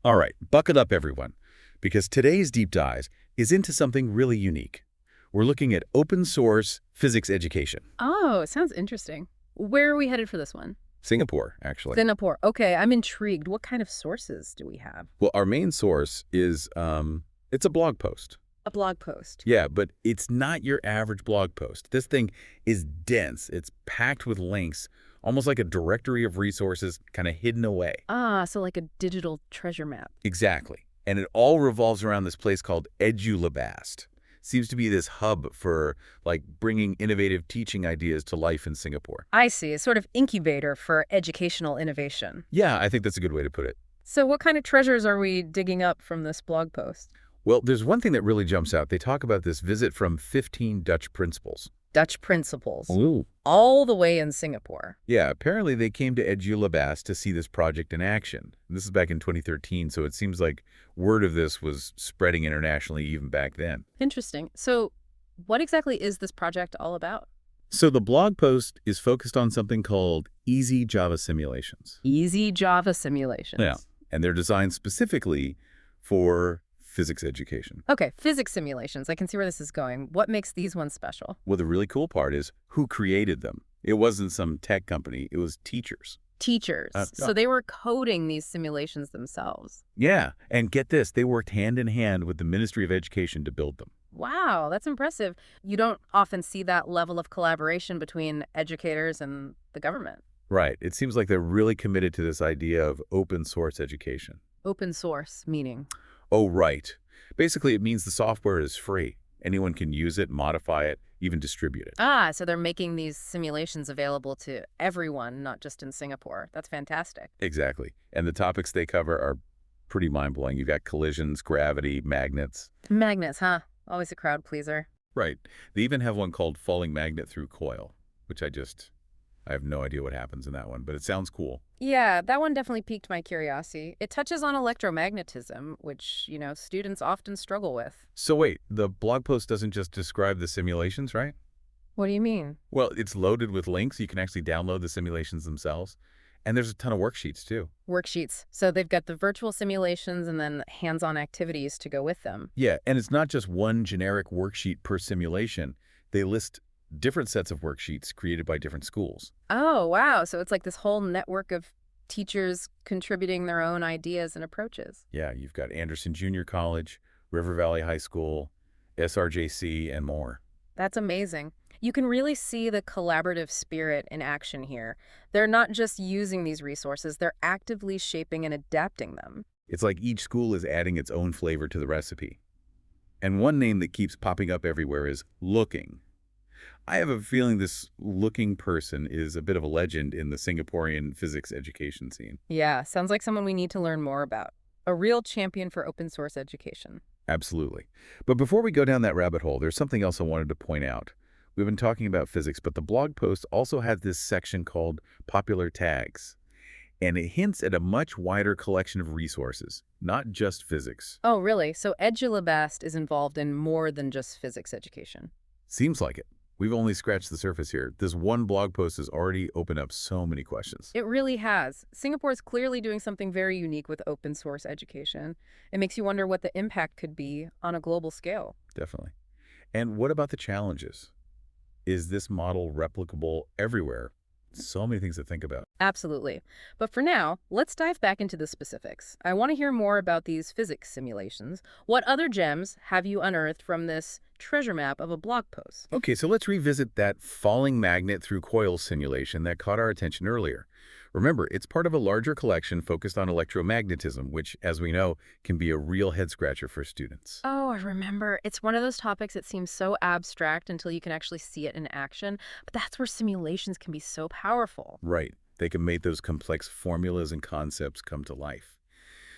All right, buckle up, everyone, because today's deep dive is into something really unique. We're looking at open source physics education. Oh, sounds interesting. Where are we headed for this one? Singapore, actually. Singapore. Okay, I'm intrigued. What kind of sources do we have? Well, our main source is, it's a blog post. A blog post. Yeah, but it's not your average blog post. This thing is dense. It's packed with links, almost like a directory of resources kind of hidden away. Ah, so like a digital treasure map. Exactly. And it all revolves around this place called EduLabast. Seems to be this hub for like bringing innovative teaching ideas to life in Singapore. I see, a sort of incubator for educational innovation. Yeah, I think that's a good way to put it. So what kind of treasures are we digging up from this blog post? Well, there's one thing that really jumps out. They talk about this visit from 15 Dutch principals. Dutch principles. Ooh. All the way in Singapore. Yeah, apparently they came to EduLabast to see this project in action. This is back in 2013, so it seems like word of this was spreading internationally even back then. Interesting. So what exactly is this project all about? So the blog post is focused on something called Easy Java Simulations. Easy Java simulations. Yeah, and they're designed specifically for physics education. Okay, physics simulations. I can see where this is going. What makes these ones special? Well, the really cool part is who created them. It wasn't some tech company. It was teachers. Teachers. So they were coding these simulations themselves. Yeah, and get this, they worked hand in hand with the Ministry of Education to build them. Wow, that's impressive. You don't often see that level of collaboration between educators and the government. Right. It seems like they're really committed to this idea of open source education. Open source, meaning. Oh, right. Basically, it means the software is free. Anyone can use it, modify it, even distribute it. Ah, so they're making these simulations available to everyone, not just in Singapore. That's fantastic. Exactly. And the topics they cover are pretty mind-blowing. You've got collisions, gravity, magnets. Magnets, huh? Always a crowd pleaser. Right. They even have one called falling magnet through coil, which I have no idea what happens in that one, but it sounds cool. Yeah, that one definitely piqued my curiosity. It touches on electromagnetism, which, students often struggle with. So wait, the blog post doesn't just describe the simulations, right? What do you mean? Well, it's loaded with links. You can actually download the simulations themselves. And there's a ton of worksheets, too. Worksheets. So they've got the virtual simulations and then hands-on activities to go with them. Yeah, and it's not just one generic worksheet per simulation. They list different sets of worksheets created by different schools. Oh, wow. So it's like this whole network of teachers contributing their own ideas and approaches. Yeah, you've got Anderson Junior College, River Valley High School, SRJC, and more. That's amazing. You can really see the collaborative spirit in action here. They're not just using these resources, they're actively shaping and adapting them. It's like each school is adding its own flavor to the recipe. And one name that keeps popping up everywhere is Looking. I have a feeling this Looking person is a bit of a legend in the Singaporean physics education scene. Yeah, sounds like someone we need to learn more about. A real champion for open source education. Absolutely. But before we go down that rabbit hole, there's something else I wanted to point out. We've been talking about physics, but the blog post also has this section called Popular Tags. And it hints at a much wider collection of resources, not just physics. Oh, really? So EduLabast is involved in more than just physics education. Seems like it. We've only scratched the surface here. This one blog post has already opened up so many questions. It really has. Singapore is clearly doing something very unique with open source education. It makes you wonder what the impact could be on a global scale. Definitely. And what about the challenges? Is this model replicable everywhere? So many things to think about. Absolutely. But for now, let's dive back into the specifics. I want to hear more about these physics simulations. What other gems have you unearthed from this treasure map of a blog post? Okay, so let's revisit that falling magnet through coil simulation that caught our attention earlier. Remember, it's part of a larger collection focused on electromagnetism, which, as we know, can be a real head-scratcher for students. Oh, I remember. It's one of those topics that seems so abstract until you can actually see it in action. But that's where simulations can be so powerful. Right. They can make those complex formulas and concepts come to life.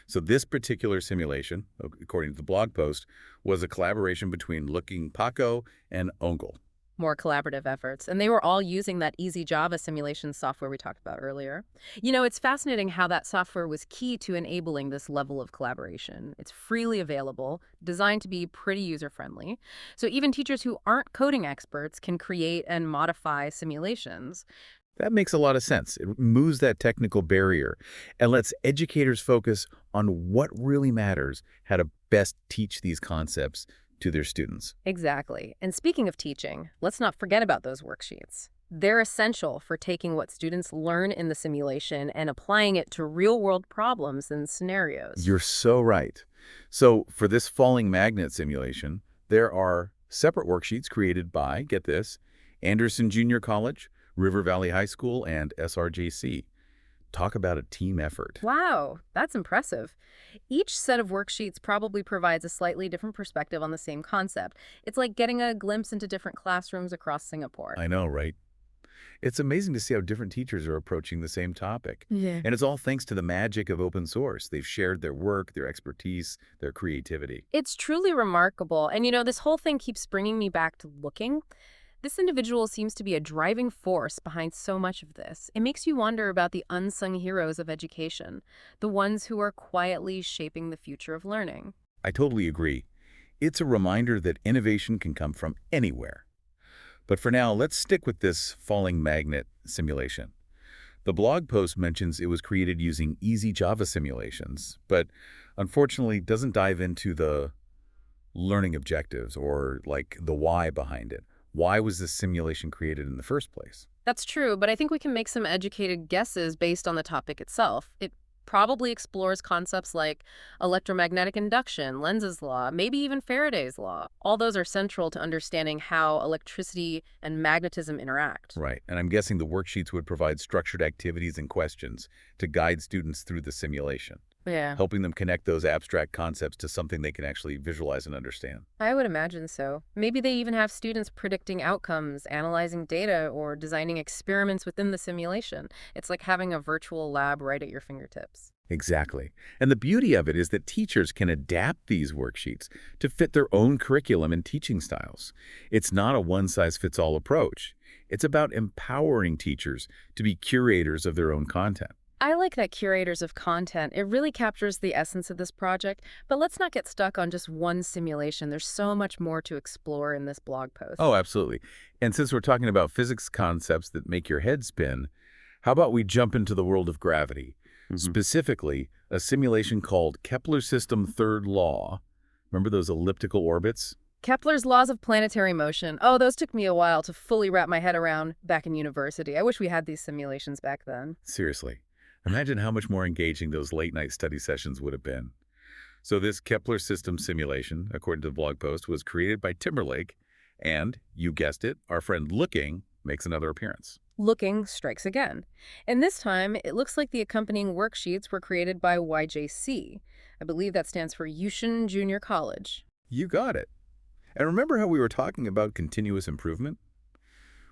So this particular simulation, according to the blog post, was a collaboration between Looking Paco and Ongle. More collaborative efforts. And they were all using that Easy Java simulation software we talked about earlier. It's fascinating how that software was key to enabling this level of collaboration. It's freely available, designed to be pretty user-friendly. So even teachers who aren't coding experts can create and modify simulations. That makes a lot of sense. It removes that technical barrier and lets educators focus on what really matters, how to best teach these concepts to their students. Exactly. And speaking of teaching, let's not forget about those worksheets. They're essential for taking what students learn in the simulation and applying it to real-world problems and scenarios. You're so right. So for this falling magnet simulation, there are separate worksheets created by, get this, Anderson Junior College, River Valley High School, and SRJC. Talk about a team effort. Wow, that's impressive. Each set of worksheets probably provides a slightly different perspective on the same concept. It's like getting a glimpse into different classrooms across Singapore. I know, right? It's amazing to see how different teachers are approaching the same topic. Yeah. And it's all thanks to the magic of open source. They've shared their work, their expertise, their creativity. It's truly remarkable. And this whole thing keeps bringing me back to Looking. This individual seems to be a driving force behind so much of this. It makes you wonder about the unsung heroes of education, the ones who are quietly shaping the future of learning. I totally agree. It's a reminder that innovation can come from anywhere. But for now, let's stick with this falling magnet simulation. The blog post mentions it was created using easy Java simulations, but unfortunately doesn't dive into the learning objectives or like the why behind it. Why was this simulation created in the first place? That's true, but I think we can make some educated guesses based on the topic itself. It probably explores concepts like electromagnetic induction, Lenz's law, maybe even Faraday's law. All those are central to understanding how electricity and magnetism interact. Right, and I'm guessing the worksheets would provide structured activities and questions to guide students through the simulation, Yeah, helping them connect those abstract concepts to something they can actually visualize and understand. I would imagine so. Maybe they even have students predicting outcomes, analyzing data, or designing experiments within the simulation. It's like having a virtual lab right at your fingertips. Exactly. And the beauty of it is that teachers can adapt these worksheets to fit their own curriculum and teaching styles. It's not a one-size-fits-all approach. It's about empowering teachers to be curators of their own content. I like that curators of content. It really captures the essence of this project, but let's not get stuck on just one simulation. There's so much more to explore in this blog post. Oh, absolutely. And since we're talking about physics concepts that make your head spin, how about we jump into the world of gravity? Specifically, a simulation called Kepler System Third Law. Remember those elliptical orbits? Kepler's laws of planetary motion. Oh, those took me a while to fully wrap my head around back in university. I wish we had these simulations back then. Seriously. Imagine how much more engaging those late-night study sessions would have been. So this Kepler system simulation, according to the blog post, was created by Timberlake, and, you guessed it, our friend Looking makes another appearance. Looking strikes again. And this time, it looks like the accompanying worksheets were created by YJC. I believe that stands for Yushin Junior College. You got it. And remember how we were talking about continuous improvement?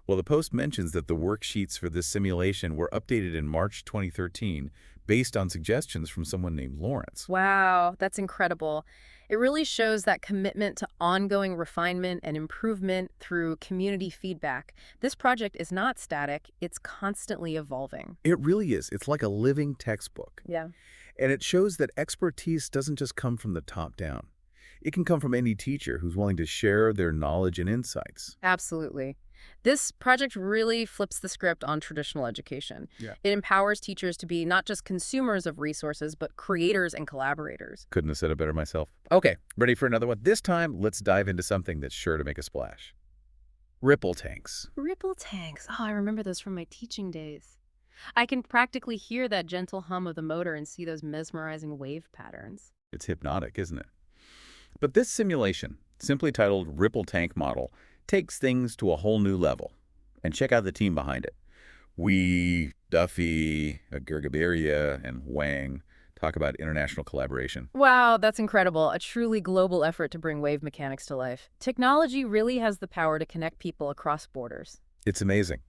Well, the post mentions that the worksheets for this simulation were updated in March 2013 based on suggestions from someone named Lawrence. Wow, that's incredible. It really shows that commitment to ongoing refinement and improvement through community feedback. This project is not static, it's constantly evolving. It really is. It's like a living textbook. Yeah. And it shows that expertise doesn't just come from the top down. It can come from any teacher who's willing to share their knowledge and insights. Absolutely. This project really flips the script on traditional education. Yeah. It empowers teachers to be not just consumers of resources, but creators and collaborators. Couldn't have said it better myself. Okay, ready for another one? This time, let's dive into something that's sure to make a splash. Ripple tanks. Ripple tanks. Oh, I remember those from my teaching days. I can practically hear that gentle hum of the motor and see those mesmerizing wave patterns. It's hypnotic, isn't it? But this simulation, simply titled Ripple Tank Model, takes things to a whole new level. And check out the team behind it. We, Duffy, Gergaberia, and Wang talk about international collaboration. Wow, that's incredible. A truly global effort to bring wave mechanics to life. Technology really has the power to connect people across borders. It's amazing.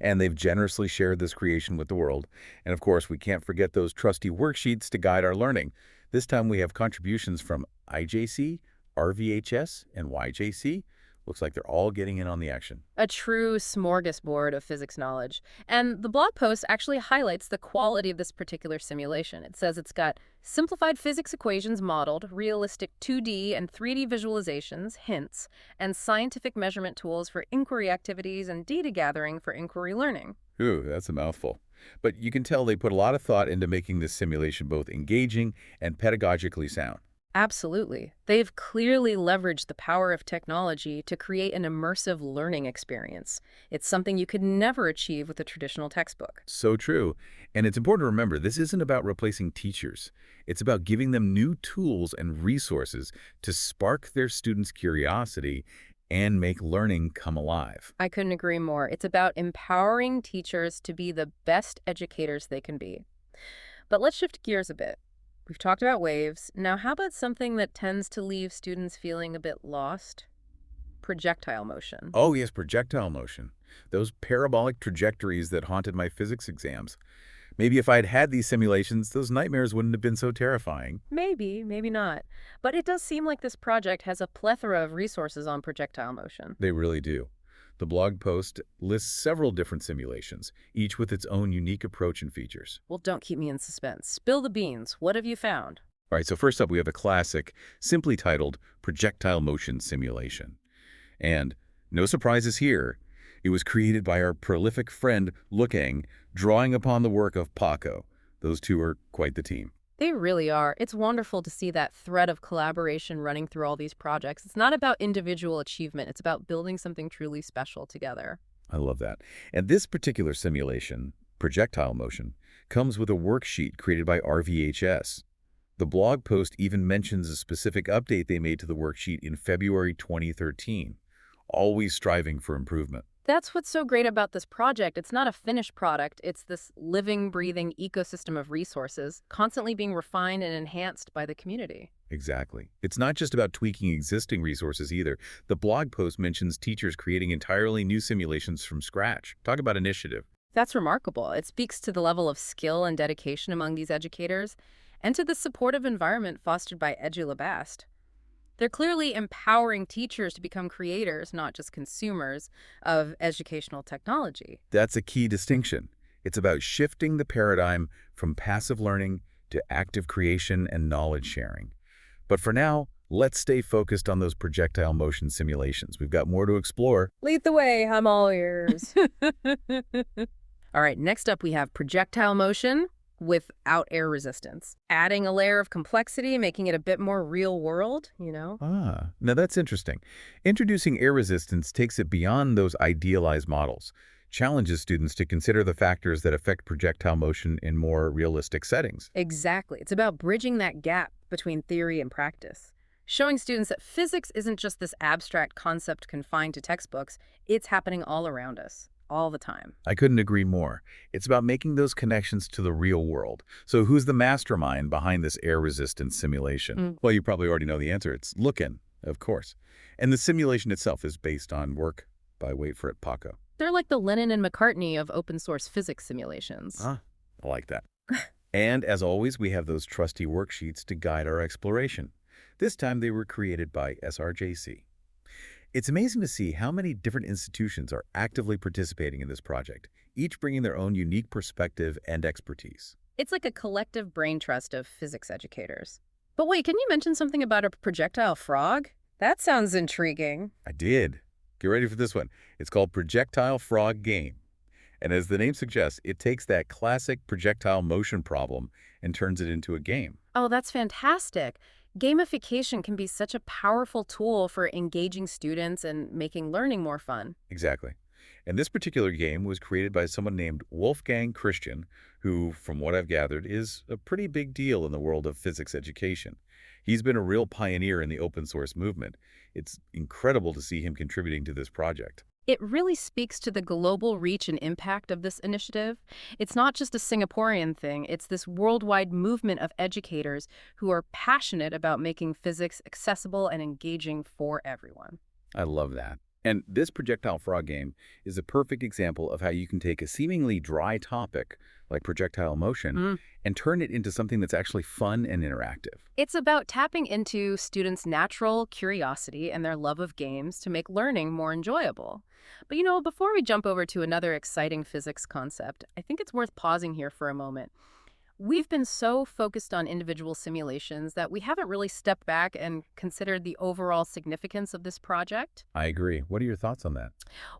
And they've generously shared this creation with the world. And of course, we can't forget those trusty worksheets to guide our learning. This time we have contributions from IJC, RVHS, and YJC, Looks like they're all getting in on the action. A true smorgasbord of physics knowledge. And the blog post actually highlights the quality of this particular simulation. It says it's got simplified physics equations modeled, realistic 2D and 3D visualizations, hints, and scientific measurement tools for inquiry activities and data gathering for inquiry learning. Ooh, that's a mouthful. But you can tell they put a lot of thought into making this simulation both engaging and pedagogically sound. Absolutely. They've clearly leveraged the power of technology to create an immersive learning experience. It's something you could never achieve with a traditional textbook. So true. And it's important to remember, this isn't about replacing teachers. It's about giving them new tools and resources to spark their students' curiosity and make learning come alive. I couldn't agree more. It's about empowering teachers to be the best educators they can be. But let's shift gears a bit. We've talked about waves. Now, how about something that tends to leave students feeling a bit lost? Projectile motion. Oh, yes, projectile motion. Those parabolic trajectories that haunted my physics exams. Maybe if I'd had these simulations, those nightmares wouldn't have been so terrifying. Maybe, maybe not. But it does seem like this project has a plethora of resources on projectile motion. They really do. The blog post lists several different simulations, each with its own unique approach and features. Well, don't keep me in suspense. Spill the beans. What have you found? All right, so first up we have a classic, simply titled Projectile Motion Simulation. And no surprises here. It was created by our prolific friend Lukang, drawing upon the work of Paco. Those two are quite the team. They really are. It's wonderful to see that thread of collaboration running through all these projects. It's not about individual achievement. It's about building something truly special together. I love that. And this particular simulation, Projectile Motion, comes with a worksheet created by RVHS. The blog post even mentions a specific update they made to the worksheet in February 2013, always striving for improvement. That's what's so great about this project. It's not a finished product. It's this living, breathing ecosystem of resources constantly being refined and enhanced by the community. Exactly. It's not just about tweaking existing resources either. The blog post mentions teachers creating entirely new simulations from scratch. Talk about initiative. That's remarkable. It speaks to the level of skill and dedication among these educators and to the supportive environment fostered by EduLabast. They're clearly empowering teachers to become creators, not just consumers, of educational technology. That's a key distinction. It's about shifting the paradigm from passive learning to active creation and knowledge sharing. But for now, let's stay focused on those projectile motion simulations. We've got more to explore. Lead the way, I'm all ears. All right, next up we have projectile motion without air resistance. Adding a layer of complexity, making it a bit more real world, you know? Ah, now that's interesting. Introducing air resistance takes it beyond those idealized models, challenges students to consider the factors that affect projectile motion in more realistic settings. Exactly. It's about bridging that gap between theory and practice. Showing students that physics isn't just this abstract concept confined to textbooks, it's happening all around us, all the time. I couldn't agree more. It's about making those connections to the real world. So who's the mastermind behind this air resistance simulation? Well, you probably already know the answer. It's Lukang, of course. And the simulation itself is based on work by, wait for it, Paco. They're like the Lennon and McCartney of open source physics simulations. Ah, I like that. And as always, we have those trusty worksheets to guide our exploration. This time they were created by SRJC. It's amazing to see how many different institutions are actively participating in this project, each bringing their own unique perspective and expertise. It's like a collective brain trust of physics educators. But wait, can you mention something about a projectile frog? That sounds intriguing. I did. Get ready for this one. It's called Projectile Frog Game. And as the name suggests, it takes that classic projectile motion problem and turns it into a game. Oh, that's fantastic. Gamification can be such a powerful tool for engaging students and making learning more fun. Exactly. And this particular game was created by someone named Wolfgang Christian, who, from what I've gathered, is a pretty big deal in the world of physics education. He's been a real pioneer in the open source movement. It's incredible to see him contributing to this project. It really speaks to the global reach and impact of this initiative. It's not just a Singaporean thing, it's this worldwide movement of educators who are passionate about making physics accessible and engaging for everyone. I love that. And this projectile frog game is a perfect example of how you can take a seemingly dry topic like projectile motion, Mm. and turn it into something that's actually fun and interactive. It's about tapping into students' natural curiosity and their love of games to make learning more enjoyable. But before we jump over to another exciting physics concept, I think it's worth pausing here for a moment. We've been so focused on individual simulations that we haven't really stepped back and considered the overall significance of this project. I agree. What are your thoughts on that?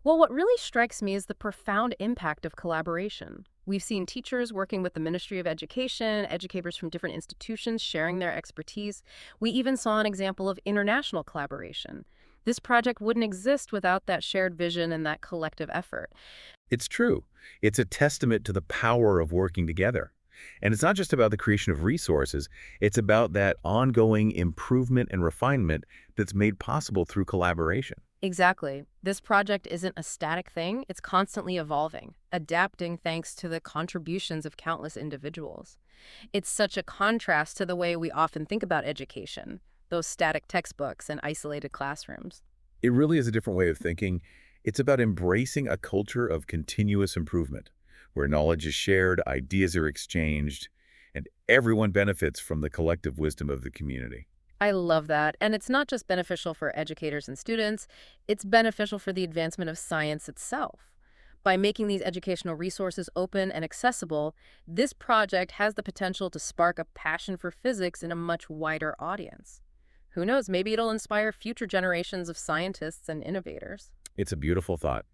Well, what really strikes me is the profound impact of collaboration. We've seen teachers working with the Ministry of Education, educators from different institutions sharing their expertise. We even saw an example of international collaboration. This project wouldn't exist without that shared vision and that collective effort. It's true. It's a testament to the power of working together. And it's not just about the creation of resources, it's about that ongoing improvement and refinement that's made possible through collaboration. Exactly. This project isn't a static thing, it's constantly evolving, adapting thanks to the contributions of countless individuals. It's such a contrast to the way we often think about education, those static textbooks and isolated classrooms. It really is a different way of thinking. It's about embracing a culture of continuous improvement, where knowledge is shared, ideas are exchanged, and everyone benefits from the collective wisdom of the community. I love that. And it's not just beneficial for educators and students, it's beneficial for the advancement of science itself. By making these educational resources open and accessible, this project has the potential to spark a passion for physics in a much wider audience. Who knows, maybe it'll inspire future generations of scientists and innovators. It's a beautiful thought,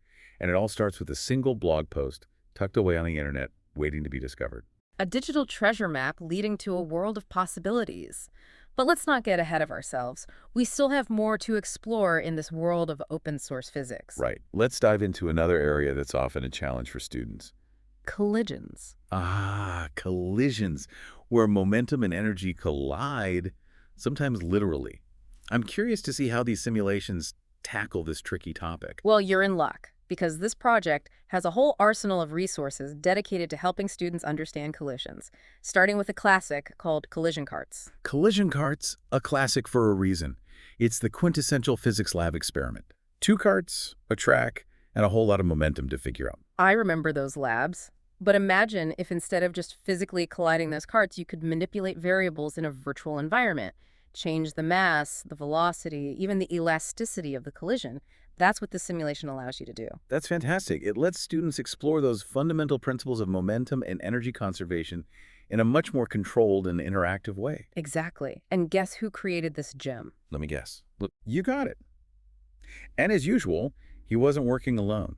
and it all starts with a single blog post tucked away on the internet, waiting to be discovered. A digital treasure map leading to a world of possibilities. But let's not get ahead of ourselves. We still have more to explore in this world of open source physics. Right. Let's dive into another area that's often a challenge for students. Collisions. Collisions, where momentum and energy collide, sometimes literally. I'm curious to see how these simulations tackle this tricky topic. Well, you're in luck, because this project has a whole arsenal of resources dedicated to helping students understand collisions, starting with a classic called Collision Carts. Collision carts, a classic for a reason. It's the quintessential physics lab experiment. Two carts, a track, and a whole lot of momentum to figure out. I remember those labs. But imagine if instead of just physically colliding those carts, you could manipulate variables in a virtual environment, change the mass, the velocity, even the elasticity of the collision. That's what this simulation allows you to do. That's fantastic. It lets students explore those fundamental principles of momentum and energy conservation in a much more controlled and interactive way. Exactly. And guess who created this gem? Let me guess. Look, you got it. And as usual, he wasn't working alone.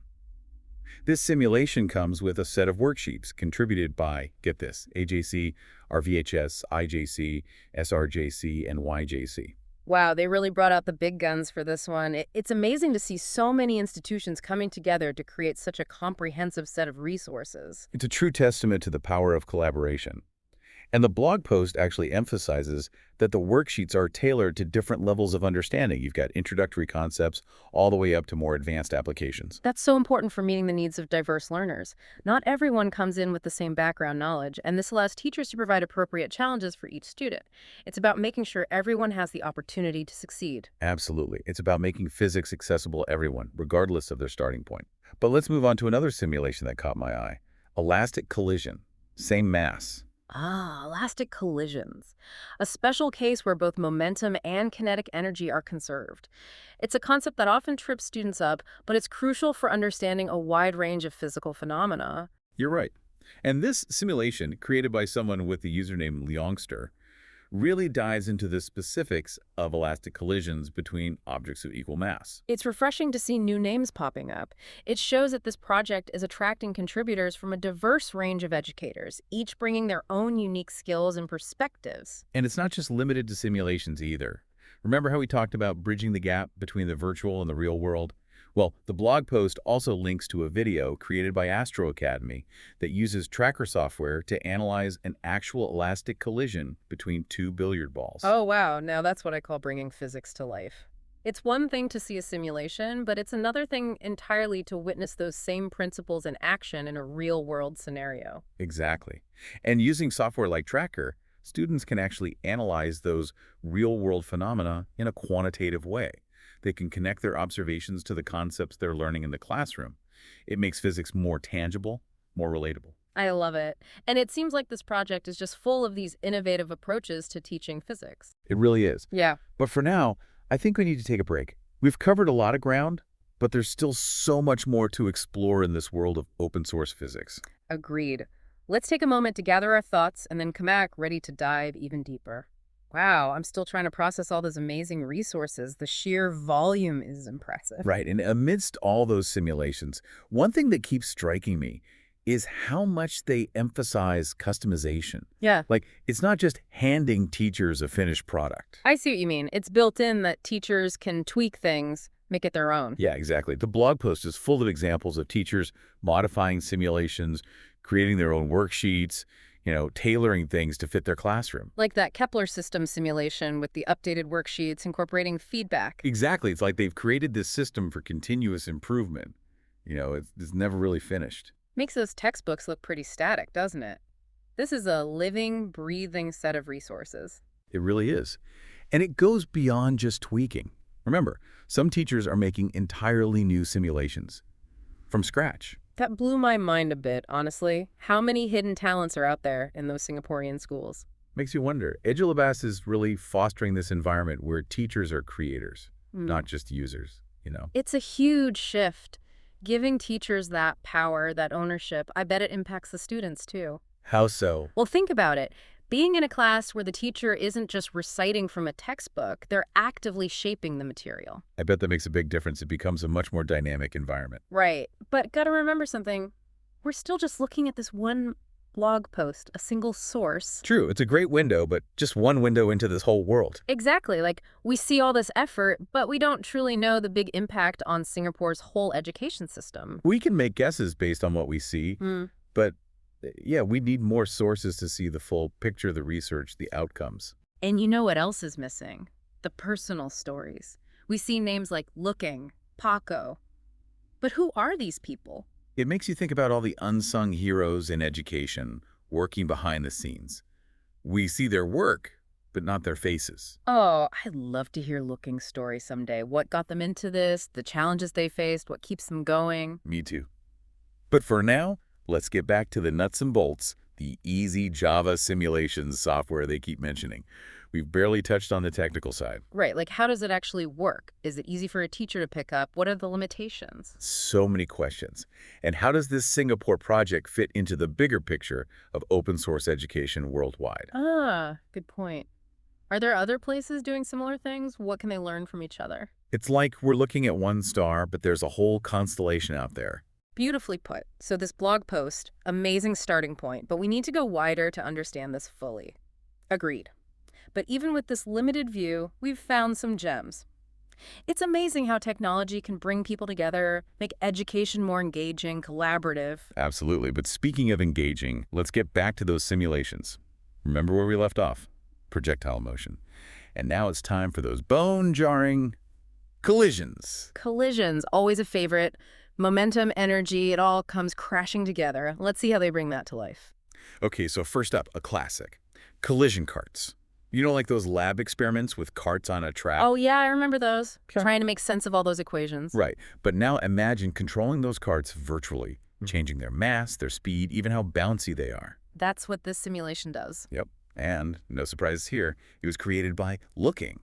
This simulation comes with a set of worksheets contributed by, get this, AJC, RVHS, IJC, SRJC, and YJC. Wow, they really brought out the big guns for this one. It's amazing to see so many institutions coming together to create such a comprehensive set of resources. It's a true testament to the power of collaboration. And the blog post actually emphasizes that the worksheets are tailored to different levels of understanding. You've got introductory concepts all the way up to more advanced applications. That's so important for meeting the needs of diverse learners. Not everyone comes in with the same background knowledge, and this allows teachers to provide appropriate challenges for each student. It's about making sure everyone has the opportunity to succeed. Absolutely. It's about making physics accessible to everyone, regardless of their starting point. But let's move on to another simulation that caught my eye. Elastic collision. Same mass. Elastic collisions. A special case where both momentum and kinetic energy are conserved. It's a concept that often trips students up, but it's crucial for understanding a wide range of physical phenomena. You're right. And this simulation, created by someone with the username Leongster, really dives into the specifics of elastic collisions between objects of equal mass. It's refreshing to see new names popping up. It shows that this project is attracting contributors from a diverse range of educators, each bringing their own unique skills and perspectives. And it's not just limited to simulations either. Remember how we talked about bridging the gap between the virtual and the real world? Well, the blog post also links to a video created by Astro Academy that uses tracker software to analyze an actual elastic collision between two billiard balls. Oh, wow. Now that's what I call bringing physics to life. It's one thing to see a simulation, but it's another thing entirely to witness those same principles in action in a real-world scenario. Exactly. And using software like Tracker, students can actually analyze those real-world phenomena in a quantitative way. They can connect their observations to the concepts they're learning in the classroom. It makes physics more tangible, more relatable. I love it. And it seems like this project is just full of these innovative approaches to teaching physics. It really is. Yeah. But for now, I think we need to take a break. We've covered a lot of ground, but there's still so much more to explore in this world of open source physics. Agreed. Let's take a moment to gather our thoughts and then come back ready to dive even deeper. Wow, I'm still trying to process all those amazing resources. The sheer volume is impressive. Right. And amidst all those simulations, one thing that keeps striking me is how much they emphasize customization. Yeah, Like, it's not just handing teachers a finished product. I see what you mean. It's built in that teachers can tweak things, make it their own. Yeah, exactly. The blog post is full of examples of teachers modifying simulations, creating their own worksheets, tailoring things to fit their classroom. Like that Kepler system simulation with the updated worksheets incorporating feedback. Exactly. It's like they've created this system for continuous improvement. It's never really finished. Makes those textbooks look pretty static, doesn't it? This is a living, breathing set of resources. It really is. And it goes beyond just tweaking. Remember, some teachers are making entirely new simulations from scratch. That blew my mind a bit, honestly. How many hidden talents are out there in those Singaporean schools? Makes you wonder. Edulabas is really fostering this environment where teachers are creators, not just users. It's a huge shift. Giving teachers that power, that ownership, I bet it impacts the students too. How so? Well, think about it. Being in a class where the teacher isn't just reciting from a textbook, they're actively shaping the material. I bet that makes a big difference. It becomes a much more dynamic environment. Right. But gotta remember something. We're still just looking at this one blog post, a single source. True, it's a great window, but just one window into this whole world. Exactly. Like, we see all this effort, but we don't truly know the big impact on Singapore's whole education system. We can make guesses based on what we see, but yeah, we need more sources to see the full picture, the research, the outcomes. And you know what else is missing? The personal stories. We see names like Looking, Paco. But who are these people? It makes you think about all the unsung heroes in education working behind the scenes. We see their work, but not their faces. Oh, I'd love to hear Looking's story someday. What got them into this, the challenges they faced, what keeps them going. Me too. But for now, let's get back to the nuts and bolts, the easy Java simulations software they keep mentioning. We've barely touched on the technical side. Right, like how does it actually work? Is it easy for a teacher to pick up? What are the limitations? So many questions. And how does this Singapore project fit into the bigger picture of open source education worldwide? Ah, good point. Are there other places doing similar things? What can they learn from each other? It's like we're looking at one star, but there's a whole constellation out there. Beautifully put. So this blog post, amazing starting point, but we need to go wider to understand this fully. Agreed. But even with this limited view, we've found some gems. It's amazing how technology can bring people together, make education more engaging, collaborative. Absolutely. But speaking of engaging, let's get back to those simulations. Remember where we left off? Projectile motion. And now it's time for those bone-jarring collisions. Collisions, always a favorite. Momentum, energy, it all comes crashing together. Let's see how they bring that to life. Okay, so first up, a classic. Collision carts. Like those lab experiments with carts on a track? Oh, yeah, I remember those. Sure. Trying to make sense of all those equations. Right. But now imagine controlling those carts virtually, changing their mass, their speed, even how bouncy they are. That's what this simulation does. Yep. And, no surprises here, it was created by Looking.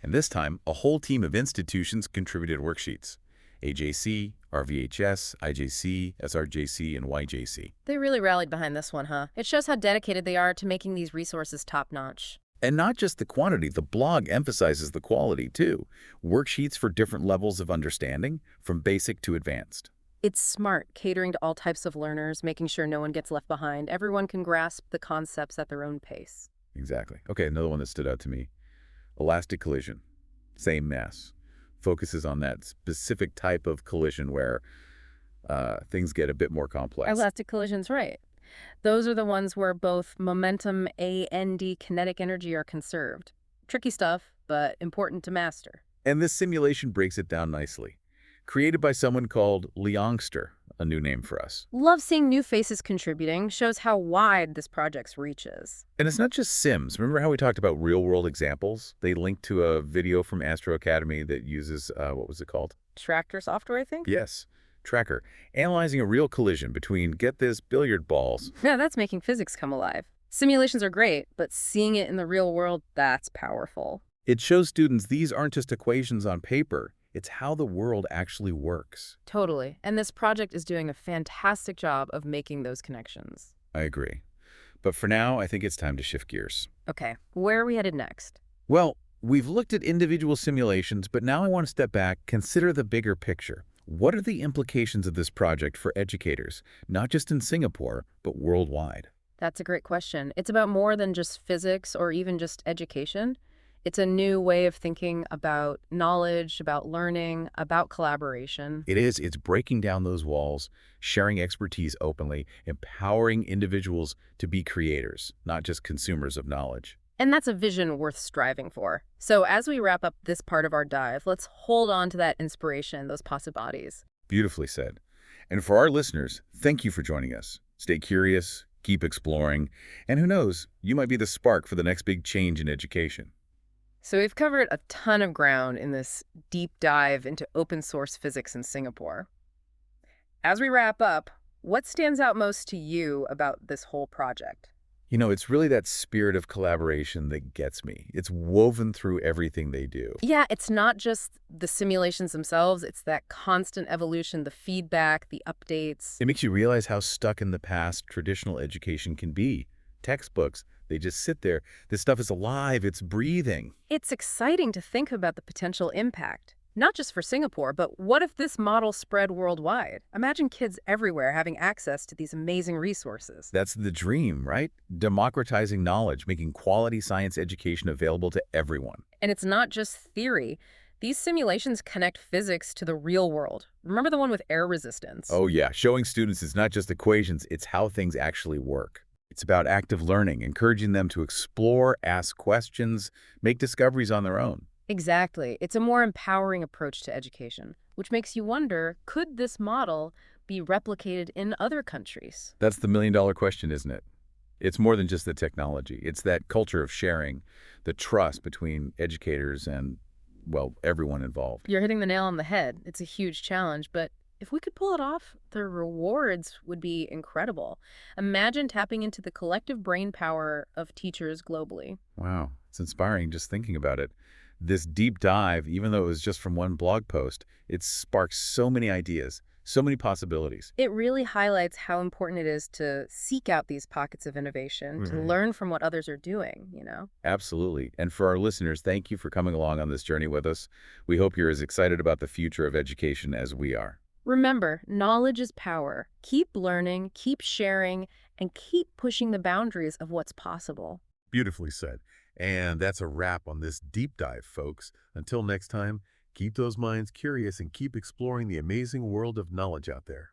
And this time, a whole team of institutions contributed worksheets. AJC, RVHS, IJC, SRJC, and YJC. They really rallied behind this one, huh? It shows how dedicated they are to making these resources top-notch. And not just the quantity, the blog emphasizes the quality, too. Worksheets for different levels of understanding, from basic to advanced. It's smart, catering to all types of learners, making sure no one gets left behind. Everyone can grasp the concepts at their own pace. Exactly. Okay, another one that stood out to me. Elastic collision. Same mass. Focuses on that specific type of collision where things get a bit more complex. Elastic collisions, right. Those are the ones where both momentum and kinetic energy are conserved. Tricky stuff, but important to master. And this simulation breaks it down nicely. Created by someone called Leongster, a new name for us. Love seeing new faces contributing, shows how wide this project's reach is. And it's not just Sims. Remember how we talked about real-world examples? They linked to a video from Astro Academy that uses, what was it called? Tractor software, I think? Yes. tracker, analyzing a real collision between, get this, billiard balls. Yeah, that's making physics come alive. Simulations are great, but seeing it in the real world, that's powerful. It shows students these aren't just equations on paper. It's how the world actually works. Totally. And this project is doing a fantastic job of making those connections. I agree. But for now, I think it's time to shift gears. Okay, where are we headed next? Well, we've looked at individual simulations, but now I want to step back, consider the bigger picture. What are the implications of this project for educators, not just in Singapore, but worldwide? That's a great question. It's about more than just physics or even just education. It's a new way of thinking about knowledge, about learning, about collaboration. It is. It's breaking down those walls, sharing expertise openly, empowering individuals to be creators, not just consumers of knowledge. And that's a vision worth striving for. So as we wrap up this part of our dive, let's hold on to that inspiration, those possibilities. Beautifully said. And for our listeners, thank you for joining us. Stay curious, keep exploring, and who knows, you might be the spark for the next big change in education. So we've covered a ton of ground in this deep dive into open source physics in Singapore. As we wrap up, what stands out most to you about this whole project? You know, it's really that spirit of collaboration that gets me. It's woven through everything they do. Yeah, it's not just the simulations themselves, it's that constant evolution, the feedback, the updates. It makes you realize how stuck in the past traditional education can be. Textbooks, they just sit there. This stuff is alive, it's breathing. It's exciting to think about the potential impact, not just for Singapore, but what if this model spread worldwide? Imagine kids everywhere having access to these amazing resources. That's the dream, right? Democratizing knowledge, making quality science education available to everyone. And it's not just theory. These simulations connect physics to the real world. Remember the one with air resistance? Oh yeah, showing students it's not just equations, it's how things actually work. It's about active learning, encouraging them to explore, ask questions, make discoveries on their own. Exactly. It's a more empowering approach to education, which makes you wonder, could this model be replicated in other countries? That's the million-dollar question, isn't it? It's more than just the technology. It's that culture of sharing, the trust between educators and, well, everyone involved. You're hitting the nail on the head. It's a huge challenge, but if we could pull it off, the rewards would be incredible. Imagine tapping into the collective brain power of teachers globally. Wow, it's inspiring just thinking about it. This deep dive, even though it was just from one blog post, it sparks so many ideas, so many possibilities. It really highlights how important it is to seek out these pockets of innovation, to learn from what others are doing. Absolutely. And for our listeners, thank you for coming along on this journey with us. We hope you're as excited about the future of education as we are. Remember, knowledge is power. Keep learning, keep sharing, and keep pushing the boundaries of what's possible. Beautifully said. And that's a wrap on this deep dive, folks. Until next time, keep those minds curious and keep exploring the amazing world of knowledge out there.